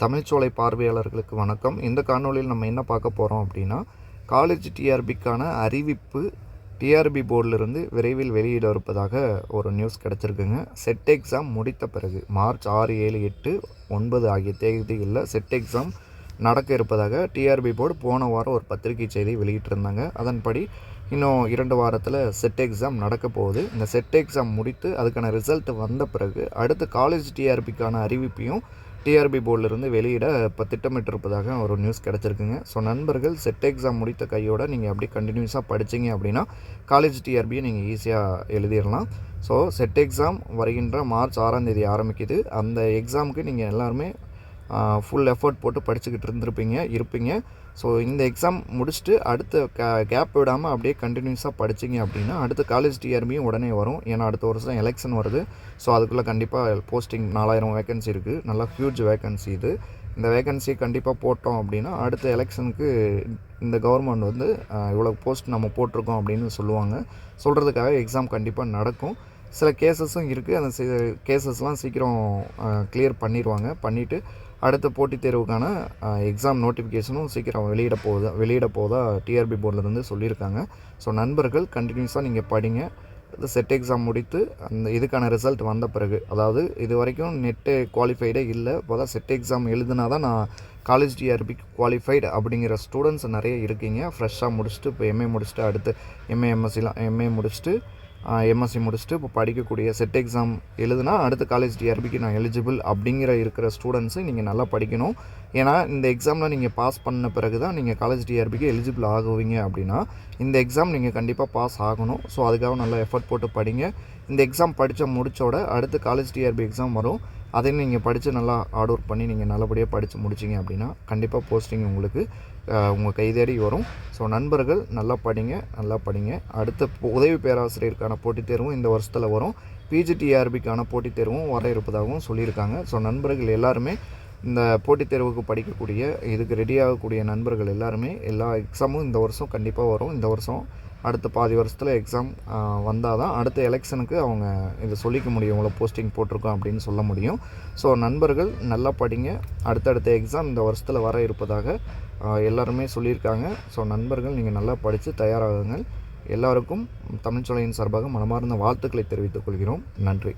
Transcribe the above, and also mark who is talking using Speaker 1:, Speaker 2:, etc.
Speaker 1: தமிழ்ச்சோலை பார்வையாளர்களுக்கு வணக்கம். இந்த காணொளியில் நம்ம என்ன பார்க்க போகிறோம் அப்படின்னா, காலேஜ் டிஆர்பிக்கான அறிவிப்பு டிஆர்பி போர்டிலிருந்து விரைவில் வெளியிட இருப்பதாக ஒரு நியூஸ் கிடச்சிருக்குங்க. செட் எக்ஸாம் முடித்த பிறகு மார்ச் 6, 7, 8, 9 ஆகிய தேதிகளில் செட் எக்ஸாம் நடக்க இருப்பதாக டிஆர்பி போர்டு போன வாரம் ஒரு பத்திரிகை செய்தி வெளியிட்டிருந்தாங்க. அதன்படி இன்னும் 2 வாரத்தில் செட் எக்ஸாம் நடக்க போகுது. இந்த செட் எக்ஸாம் முடித்து அதுக்கான ரிசல்ட் வந்த பிறகு அடுத்து காலேஜ் டிஆர்பிக்கான அறிவிப்பையும் டிஆர்பி போர்டிலிருந்து வெளியிட இப்போ திட்டமிட்டிருப்பதாக ஒரு நியூஸ் கிடச்சிருக்குங்க. ஸோ நண்பர்கள், செட் எக்ஸாம் முடித்த கையோடு நீங்கள் அப்படியே கண்டினியூஸாக படிச்சிங்க அப்படின்னா காலேஜ் டிஆர்பியை நீங்கள் ஈஸியாக எழுதிடலாம். ஸோ செட் எக்ஸாம் வருகின்ற மார்ச் 6ஆம் தேதி ஆரம்பிக்குது. அந்த எக்ஸாமுக்கு நீங்கள் எல்லாருமே ஃபுல் எஃபர்ட் போட்டு படிச்சுக்கிட்டு இருப்பீங்க. ஸோ இந்த எக்ஸாம் முடிச்சுட்டு அடுத்த கேப் விடாமல் அப்படியே கண்டினியூஸாக படிச்சிங்க அப்படின்னா அடுத்த காலேஜ் டிஆர்பியும் உடனே வரும். ஏன்னா அடுத்த வருஷம் எலெக்ஷன் வருது. ஸோ அதுக்குள்ளே கண்டிப்பாக போஸ்டிங் 4000 வேகன்சி இருக்குது. நல்லா ஹியூஜ் வேகன்சி இது. இந்த வேகன்சி கண்டிப்பாக போட்டோம் அப்படின்னா அடுத்த எலெக்ஷனுக்கு இந்த கவர்மெண்ட் வந்து இவ்வளோ போஸ்ட் நம்ம போட்டிருக்கோம் அப்படின்னு சொல்கிறதுக்காக எக்ஸாம் கண்டிப்பாக நடக்கும். சில கேசஸும் இருக்குது. அந்த கேசஸ்லாம் சீக்கிரம் கிளியர் பண்ணிவிட்டு அடுத்த போட்டித் தேர்வுக்கான எக்ஸாம் நோட்டிஃபிகேஷனும் சீக்கிரம் வெளியிட போதா டிஆர்பி போர்டிலேருந்து சொல்லியிருக்காங்க. ஸோ நண்பர்கள், கண்டினியூஸாக நீங்கள் படிங்க. செட் எக்ஸாம் முடித்து அந்த இதுக்கான ரிசல்ட் வந்த பிறகு, அதாவது இது வரைக்கும் நெட்டு குவாலிஃபைடே இல்லை, இப்போ தான் செட் எக்ஸாம் எழுதுனா தான் நான் காலேஜ் டிஆர்பிக்கு குவாலிஃபைடு அப்படிங்கிற ஸ்டூடெண்ட்ஸ் நிறைய இருக்கீங்க. ஃப்ரெஷ்ஷாக முடிச்சுட்டு இப்போ எம்ஏ முடிச்சுட்டு அடுத்து எம்ஏ முடிச்சுட்டு எம்எஸ்சி முடிச்சுட்டு இப்போ படிக்கக்கூடிய செட் எக்ஸாம் எழுதுனா அடுத்த காலேஜ் டிஆர்பிக்கு நான் எலிஜிபிள் இருக்கிற ஸ்டூடெண்ட்ஸு நீங்கள் நல்லா படிக்கணும். ஏன்னா இந்த எக்ஸாமில் நீங்கள் பாஸ் பண்ண பிறகு தான் நீங்கள் காலேஜ் டிஆர்பிக்கு எலிஜிபிள் ஆகுவீங்க. அப்படின்னா இந்த எக்ஸாம் நீங்கள் கண்டிப்பாக பாஸ் ஆகணும். ஸோ அதுக்காக நல்லா எஃபர்ட் போட்டு படிங்க. இந்த எக்ஸாம் முடித்தோட அடுத்து காலேஜ் டிஆர்பி எக்ஸாம் வரும். அதையும் நீங்கள் படித்து நல்லா ஹார்ட் ஒர்க் பண்ணி நீங்கள் நல்லபடியாக படித்து முடிச்சிங்க அப்படின்னா கண்டிப்பாக போஸ்டிங் உங்களுக்கு உங்கள் கைதேடி வரும். ஸோ நண்பர்கள், நல்லா படிங்க. அடுத்த உதவி பேராசிரியருக்கான போட்டித் தேர்வும் இந்த வருஷத்தில் வரும். பிஜிடிஆர்பிக்கான போட்டித் தேர்வும் வர இருப்பதாகவும் சொல்லியிருக்காங்க. ஸோ நண்பர்கள் எல்லாருமே இந்த போட்டித் தேர்வுக்கு படிக்கக்கூடிய இதுக்கு ரெடியாகக்கூடிய நண்பர்கள் எல்லாருமே எல்லா எக்ஸாமும் இந்த வருஷம் கண்டிப்பாக வரும். இந்த வருஷம் அடுத்த பாதி வருஷத்தில் எக்ஸாம் வந்தால் தான் அடுத்த எலெக்ஷனுக்கு அவங்க இதை சொல்லிக்க முடியும், இவ்வளோ போஸ்டிங் போட்டிருக்கோம் அப்படின்னு சொல்ல முடியும். ஸோ நண்பர்கள், நல்லா படிங்க. அடுத்தடுத்த எக்ஸாம் இந்த வருஷத்தில் வர இருப்பதாக எல்லாருமே சொல்லியிருக்காங்க. ஸோ நண்பர்கள், நீங்கள் நல்லா படித்து தயாராகுங்கள். எல்லாருக்கும் தமிழ்ச்சோலையின் சார்பாக மனமார்ந்த வாழ்த்துக்களை தெரிவித்துக் கொள்கிறோம். நன்றி.